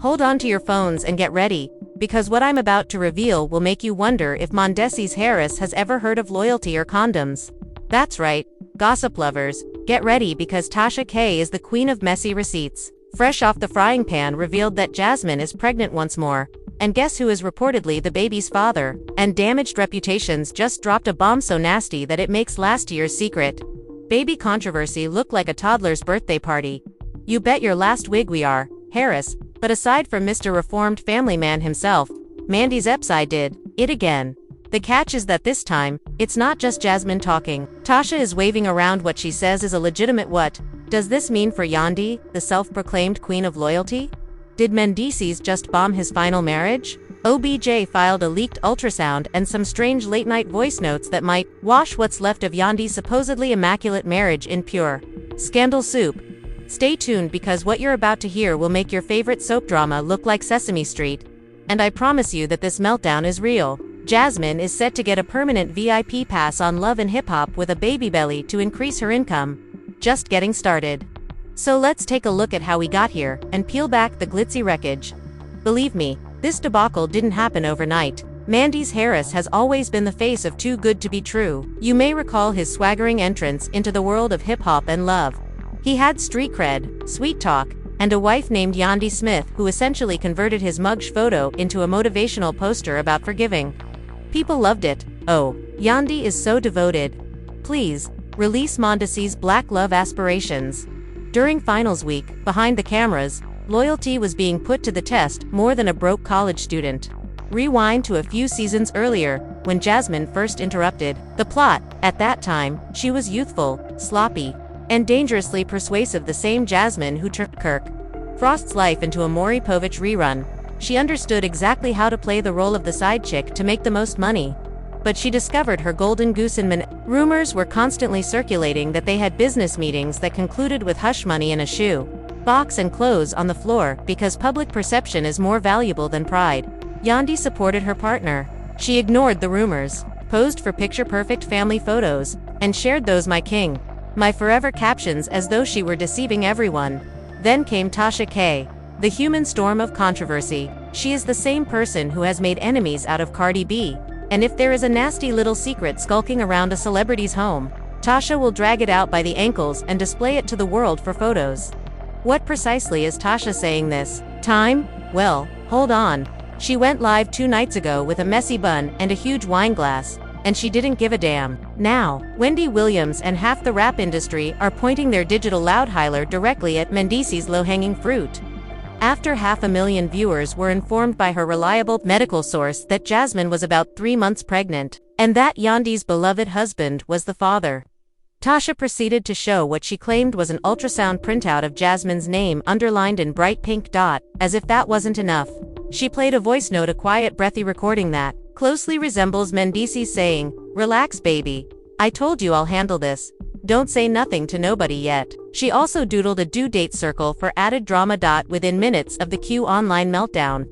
Hold on to your phones and get ready, because what I'm about to reveal will make you wonder if Mendeecees Harris has ever heard of loyalty or condoms. That's right, gossip lovers, get ready because Tasha K is the queen of messy receipts. Fresh off the frying pan revealed that Jasmine is pregnant once more. And guess who is reportedly the baby's father? And Damaged Reputations just dropped a bomb so nasty that it makes last year's secret baby controversy look like a toddler's birthday party. You bet your last wig we are, Harris, but aside from Mr. Reformed family man himself, Mendeecees did it again. The catch is that this time, it's not just Jasmine talking. Tasha is waving around what she says is a legitimate what. Does this mean for Yandi, the self-proclaimed queen of loyalty? Did Mendeecees just bomb his final marriage? OBJ filed a leaked ultrasound and some strange late-night voice notes that might wash what's left of Yandi's supposedly immaculate marriage in pure scandal soup. Stay tuned because what you're about to hear will make your favorite soap drama look like Sesame Street. And I promise you that this meltdown is real. Jasmine is set to get a permanent VIP pass on Love and Hip Hop with a baby belly to increase her income. Just getting started. So let's take a look at how we got here and peel back the glitzy wreckage. Believe me, this debacle didn't happen overnight. Mendeecees Harris has always been the face of Too Good to Be True. You may recall his swaggering entrance into the world of hip hop and love. He had street cred, sweet talk, and a wife named Yandi Smith who essentially converted his mug photo into a motivational poster about forgiving. People loved it. Oh, Yandi is so devoted. Please, release Mendeecees' black love aspirations. During finals week, behind the cameras, loyalty was being put to the test more than a broke college student. Rewind to a few seasons earlier, when Jasmine first interrupted the plot. At that time, she was youthful, sloppy, and dangerously persuasive, the same Jasmine who turned Kirk Frost's life into a Maury Povich rerun. She understood exactly how to play the role of the side chick to make the most money. But she discovered her golden goose in rumors were constantly circulating that they had business meetings that concluded with hush money in a shoe box and clothes on the floor because public perception is more valuable than pride. Yandi supported her partner. She ignored the rumors, posed for picture-perfect family photos, and shared those "my king, my forever" captions as though she were deceiving everyone. Then came Tasha K, the human storm of controversy. She is the same person who has made enemies out of Cardi B. And if there is a nasty little secret skulking around a celebrity's home, Tasha will drag it out by the ankles and display it to the world for photos. What precisely is Tasha saying this time? Well, hold on. She went live 2 nights ago with a messy bun and a huge wine glass, and she didn't give a damn. Now, Wendy Williams and half the rap industry are pointing their digital loudhailer directly at Mendeecees' low-hanging fruit. After 500,000 viewers were informed by her reliable medical source that Jasmine was about 3 months pregnant, and that Yandi's beloved husband was the father, Tasha proceeded to show what she claimed was an ultrasound printout of Jasmine's name underlined in bright pink dot. As if that wasn't enough, she played a voice note, a quiet, breathy recording that closely resembles Mendeecees saying, "Relax, baby. I told you I'll handle this. Don't say nothing to nobody yet." She also doodled a due date circle for added drama. Within minutes of the Q online meltdown,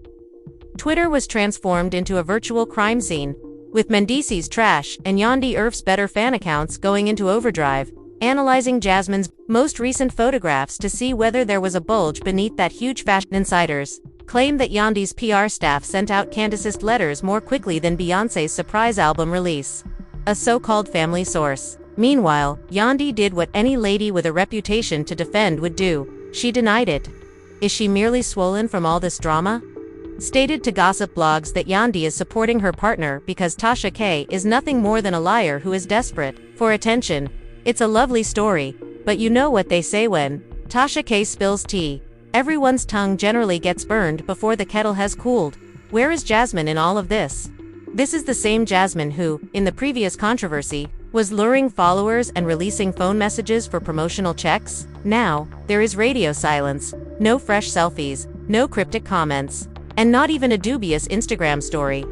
Twitter was transformed into a virtual crime scene, with Mendeecees trash and Yandi Irf's better fan accounts going into overdrive, analyzing Jasmine's most recent photographs to see whether there was a bulge beneath that huge. Fashion insiders claim that Yandi's PR staff sent out Candace's letters more quickly than Beyoncé's surprise album release. A so-called family source. Meanwhile, Yandi did what any lady with a reputation to defend would do. She denied it. Is she merely swollen from all this drama? Stated to gossip blogs that Yandi is supporting her partner because Tasha K is nothing more than a liar who is desperate for attention. It's a lovely story, but you know what they say when Tasha K spills tea. Everyone's tongue generally gets burned before the kettle has cooled. Where is Jasmine in all of this? This is the same Jasmine who, in the previous controversy, was luring followers and releasing phone messages for promotional checks. Now, there is radio silence, no fresh selfies, no cryptic comments, and not even a dubious Instagram story.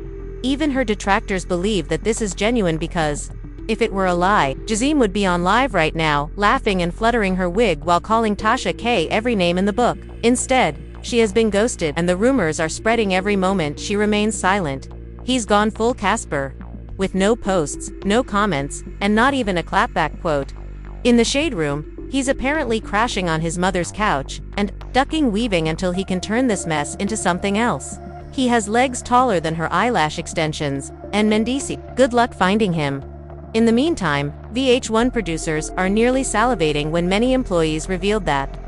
Even her detractors believe that this is genuine because, if it were a lie, Jasmine would be on live right now, laughing and fluttering her wig while calling Tasha K every name in the book. Instead, she has been ghosted and the rumors are spreading every moment she remains silent. He's gone full Casper, with no posts, no comments, and not even a clapback quote. In the shade room, He's apparently crashing on his mother's couch, and ducking weaving until he can turn this mess into something else. He has legs taller than her eyelash extensions, and Mendeecees, good luck finding him. In the meantime, VH1 producers are nearly salivating when many employees revealed that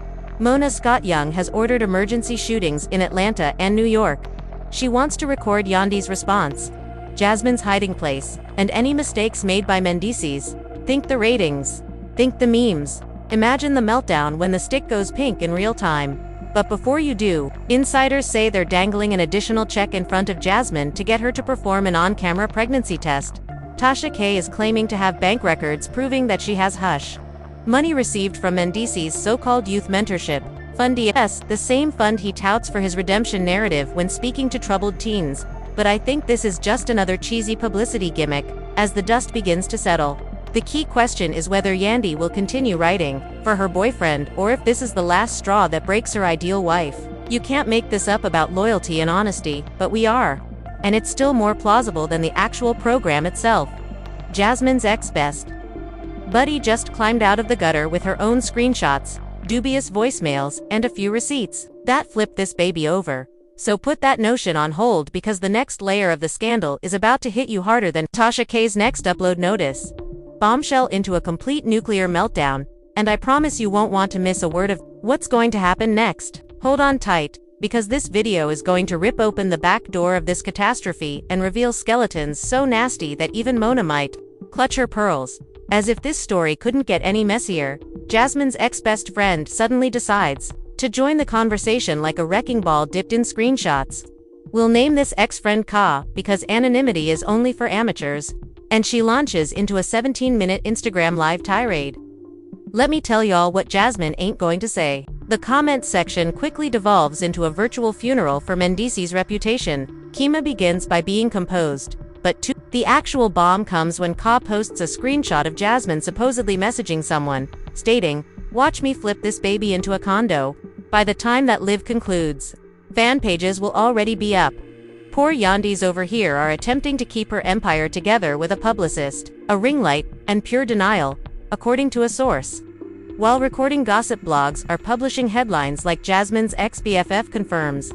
Mona Scott Young has ordered emergency shootings in Atlanta and New York. She wants to record Yandi's response, Jasmine's hiding place, and any mistakes made by Mendeecees. Think the ratings. Think the memes. Imagine the meltdown when the stick goes pink in real time. But before you do, insiders say they're dangling an additional check in front of Jasmine to get her to perform an on-camera pregnancy test. Tasha K is claiming to have bank records proving that she has hush money received from Mendeecees' so-called youth mentorship fund, the same fund he touts for his redemption narrative when speaking to troubled teens. But I think this is just another cheesy publicity gimmick, as the dust begins to settle. The key question is whether Yandi will continue writing for her boyfriend or if this is the last straw that breaks her ideal wife. You can't make this up about loyalty and honesty, but we are. And it's still more plausible than the actual program itself. Jasmine's ex-best buddy just climbed out of the gutter with her own screenshots, dubious voicemails, and a few receipts. That flipped this baby over. So put that notion on hold because the next layer of the scandal is about to hit you harder than Tasha K's next upload notice. Bombshell into a complete nuclear meltdown, and I promise you won't want to miss a word of what's going to happen next. Hold on tight, because this video is going to rip open the back door of this catastrophe and reveal skeletons so nasty that even Mona might clutch her pearls. As if this story couldn't get any messier, Jasmine's ex-best friend suddenly decides to join the conversation like a wrecking ball dipped in screenshots. We'll name this ex-friend Ka, because anonymity is only for amateurs, and she launches into a 17-minute Instagram live tirade. Let me tell y'all what Jasmine ain't going to say. The comment section quickly devolves into a virtual funeral for Mendeecees' reputation. Kima begins by being composed, but the actual bomb comes when Ka posts a screenshot of Jasmine supposedly messaging someone, stating, "Watch me flip this baby into a condo." By the time that live concludes, fan pages will already be up. Poor Yandi's over here are attempting to keep her empire together with a publicist, a ring light, and pure denial, according to a source. While recording gossip blogs are publishing headlines like Jasmine's ex-BFF confirms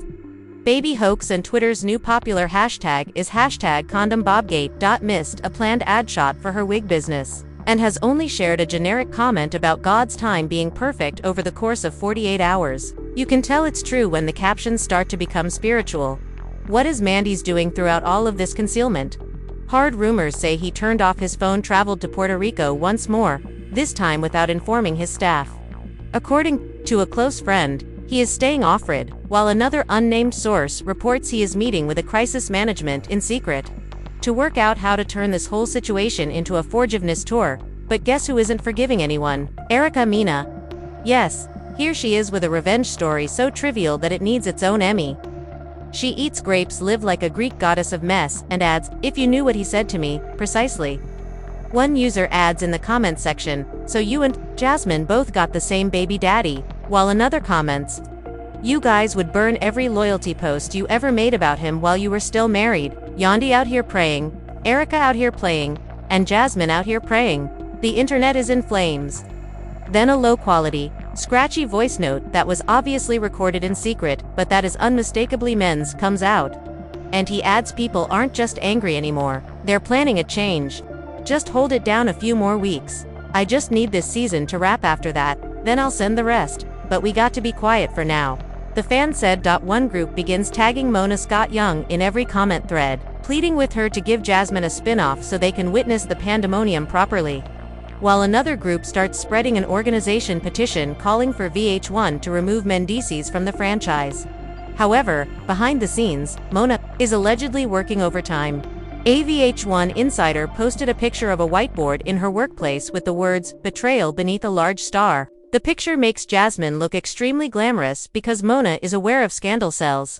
baby hoax, and Twitter's new popular hashtag is #condombobgate. Missed a planned ad shot for her wig business, and has only shared a generic comment about God's time being perfect over the course of 48 hours. You can tell it's true when the captions start to become spiritual. What is Mendeecees doing throughout all of this concealment? Hard rumors say he turned off his phone, traveled to Puerto Rico once more, this time without informing his staff. According to a close friend, he is staying off-grid, while another unnamed source reports he is meeting with a crisis management in secret to work out how to turn this whole situation into a forgiveness tour. But guess who isn't forgiving anyone? Erica Mena. Yes, here she is with a revenge story so trivial that it needs its own Emmy. She eats grapes, live like a Greek goddess of mess, and adds, "If you knew what he said to me, precisely." One user adds in the comment section, "So you and Jasmine both got the same baby daddy," while another comments, "You guys would burn every loyalty post you ever made about him while you were still married. Yandi out here praying, Erica out here playing, and Jasmine out here praying. The internet is in flames." Then a low-quality, scratchy voice note that was obviously recorded in secret, but that is unmistakably men's, comes out. And he adds, "People aren't just angry anymore, they're planning a change. Just hold it down a few more weeks. I just need this season to wrap after that, then I'll send the rest, but we got to be quiet for now." The fan said. One group begins tagging Mona Scott Young in every comment thread, pleading with her to give Jasmine a spin-off so they can witness the pandemonium properly. While another group starts spreading an organization petition calling for VH1 to remove Mendeecees from the franchise. However, behind the scenes, Mona is allegedly working overtime. A VH1 insider posted a picture of a whiteboard in her workplace with the words, "Betrayal" beneath a large star. The picture makes Jasmine look extremely glamorous because Mona is aware of scandal cells.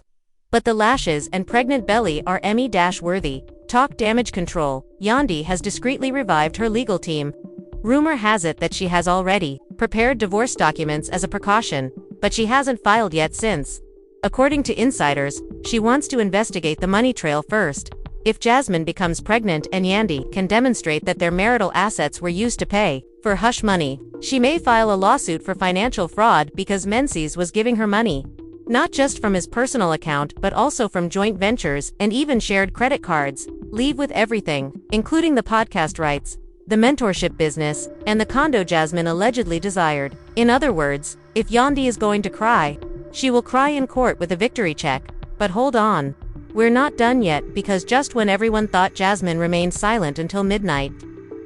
But the lashes and pregnant belly are Emmy-worthy. Talk damage control. Yandi has discreetly revived her legal team. Rumor has it that she has already prepared divorce documents as a precaution, but she hasn't filed yet since. According to insiders, she wants to investigate the money trail first. If Jasmine becomes pregnant and Yandy can demonstrate that their marital assets were used to pay for hush money, she may file a lawsuit for financial fraud because Mendeecees was giving her money. Not just from his personal account but also from joint ventures and even shared credit cards. Leave with everything, including the podcast rights, the mentorship business, and the condo Jasmine allegedly desired. In other words, if Yandy is going to cry, she will cry in court with a victory check. But hold on. We're not done yet, because just when everyone thought Jasmine remained silent until midnight,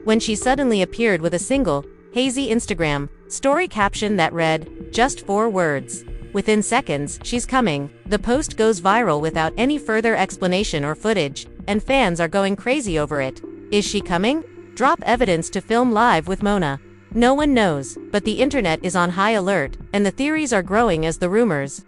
when she suddenly appeared with a single, hazy Instagram story caption that read, "Just 4 words. Within seconds, she's coming." The post goes viral without any further explanation or footage, and fans are going crazy over it. Is she coming? Drop evidence to film live with Mona. No one knows, but the internet is on high alert, and the theories are growing as the rumors.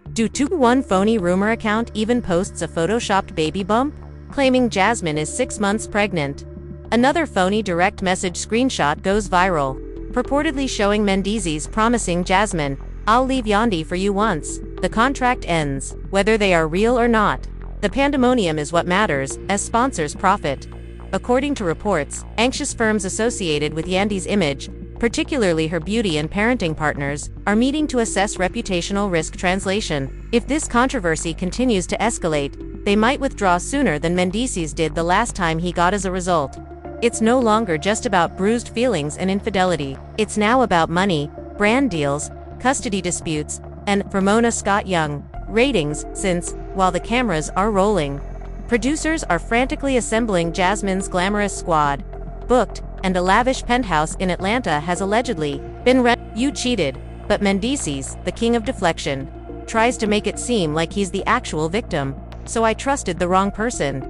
One phony rumor account even posts a photoshopped baby bump, claiming Jasmine is 6 months pregnant. Another phony direct message screenshot goes viral, purportedly showing Mendeecees promising Jasmine, "I'll leave Yandy for you once the contract ends." Whether they are real or not, the pandemonium is what matters, as sponsors profit. According to reports, anxious firms associated with Yandy's image, particularly her beauty and parenting partners, are meeting to assess reputational risk. Translation: if this controversy continues to escalate, they might withdraw sooner than Mendeecees did the last time he got as a result. It's no longer just about bruised feelings and infidelity. It's now about money, brand deals, custody disputes, and, for Mona Scott Young, ratings, since, while the cameras are rolling, producers are frantically assembling Jasmine's glamorous squad. Booked, and a lavish penthouse in Atlanta has allegedly been rented. You cheated, but Mendeecees, the king of deflection, tries to make it seem like he's the actual victim. "So I trusted the wrong person."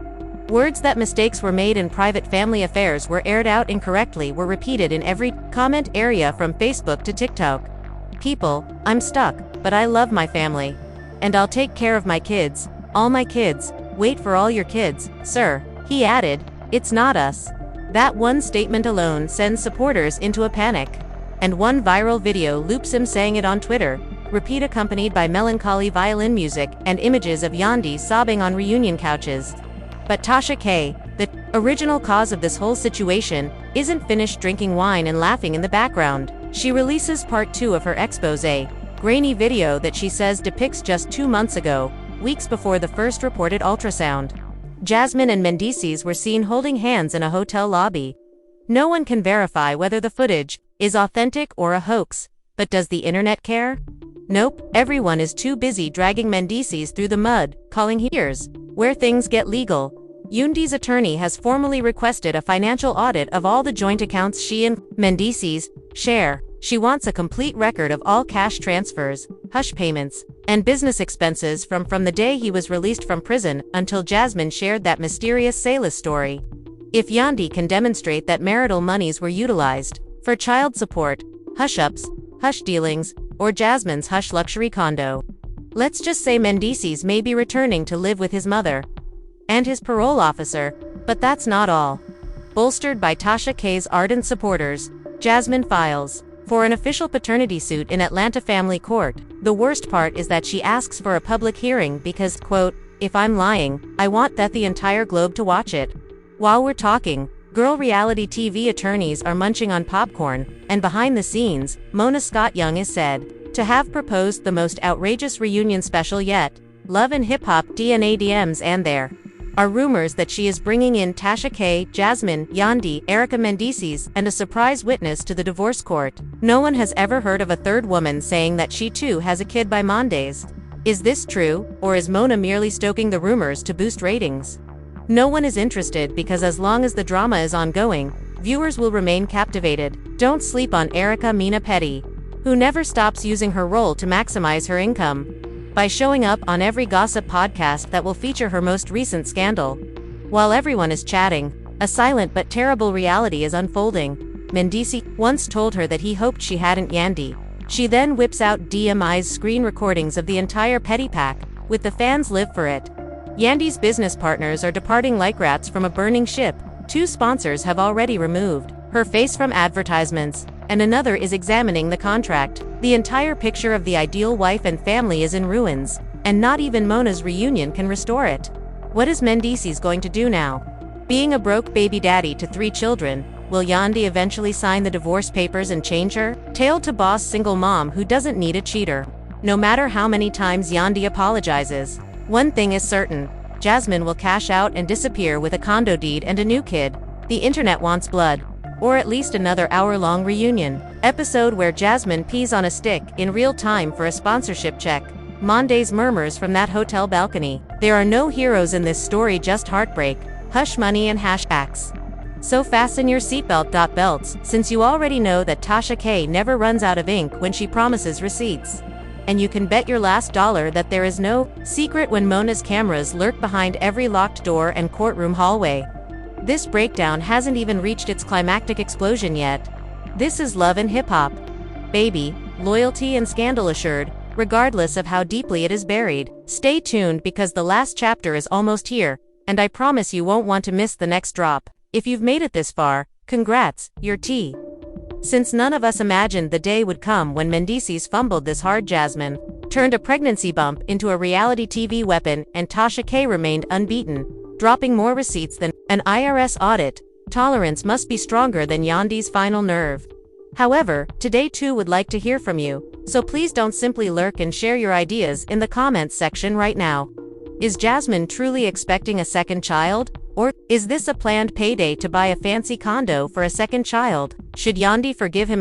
Words that mistakes were made in private family affairs were aired out incorrectly were repeated in every comment area from Facebook to TikTok. People, I'm stuck, but I love my family. And I'll take care of my kids. All my kids. Wait for all your kids, sir. He added, "It's not us." That one statement alone sends supporters into a panic. And one viral video loops him saying it on Twitter, repeat accompanied by melancholy violin music and images of Yandy sobbing on reunion couches. But Tasha K, the original cause of this whole situation, isn't finished drinking wine and laughing in the background. She releases part 2 of her expose, grainy video that she says depicts just 2 months ago, weeks before the first reported ultrasound. Jasmine and Mendeecees were seen holding hands in a hotel lobby. No one can verify whether the footage is authentic or a hoax, but does the internet care? Nope, everyone is too busy dragging Mendeecees through the mud, calling here's where things get legal. Yandy's attorney has formally requested a financial audit of all the joint accounts she and Mendeecees share. She wants a complete record of all cash transfers, hush payments, and business expenses from the day he was released from prison until Jasmine shared that mysterious Salas story. If Yandy can demonstrate that marital monies were utilized for child support, hush-ups, hush dealings, or Jasmine's hush luxury condo, let's just say Mendeecees may be returning to live with his mother and his parole officer, but that's not all. Bolstered by Tasha K's ardent supporters, Jasmine files for an official paternity suit in Atlanta family court. The worst part is that she asks for a public hearing because, quote, "If I'm lying, I want the entire globe to watch it." While we're talking, girl reality TV attorneys are munching on popcorn, and behind the scenes, Mona Scott Young is said to have proposed the most outrageous reunion special yet. Love and Hip Hop DNA DMs, and there are rumors that she is bringing in Tasha K, Jasmine, Yandy, Erica Mendeecees, and a surprise witness to the divorce court. No one has ever heard of a third woman saying that she too has a kid by Mondays. Is this true, or is Mona merely stoking the rumors to boost ratings? No one is interested because as long as the drama is ongoing, viewers will remain captivated. Don't sleep on Erica Mina Petty, who never stops using her role to maximize her income by showing up on every gossip podcast that will feature her most recent scandal. While everyone is chatting, a silent but terrible reality is unfolding. Mendeecees once told her that he hoped she hadn't Yandy. She then whips out DMI's screen recordings of the entire Petty pack, with the fans live for it. Yandy's business partners are departing like rats from a burning ship. 2 sponsors have already removed her face from advertisements, and another is examining the contract. The entire picture of the ideal wife and family is in ruins, and not even Mona's reunion can restore it. What is Mendeecees going to do now? Being a broke baby daddy to 3 children, will Yandi eventually sign the divorce papers and change her? Tale to boss single mom who doesn't need a cheater. No matter how many times Yandi apologizes, one thing is certain: Jasmine will cash out and disappear with a condo deed and a new kid. The internet wants blood. Or at least another hour-long reunion episode where Jasmine pees on a stick in real time for a sponsorship check. Mendeecees murmurs from that hotel balcony. There are no heroes in this story, just heartbreak, hush money and hashtags. So fasten your seatbelt. Belts, since you already know that Tasha K never runs out of ink when she promises receipts. And you can bet your last dollar that there is no secret when Mona's cameras lurk behind every locked door and courtroom hallway. This breakdown hasn't even reached its climactic explosion yet. This is love and hip-hop. Baby, loyalty and scandal assured, regardless of how deeply it is buried. Stay tuned because the last chapter is almost here, and I promise you won't want to miss the next drop. If you've made it this far, congrats, you're T. Since none of us imagined the day would come when Mendeecees fumbled this hard, Jasmine turned a pregnancy bump into a reality TV weapon, and Tasha K remained unbeaten, dropping more receipts than an IRS audit. Tolerance must be stronger than Yandi's final nerve. However, today too would like to hear from you, so please don't simply lurk and share your ideas in the comments section right now. Is Jasmine truly expecting a second child? Or is this a planned payday to buy a fancy condo for a second child? Should Yandi forgive him again?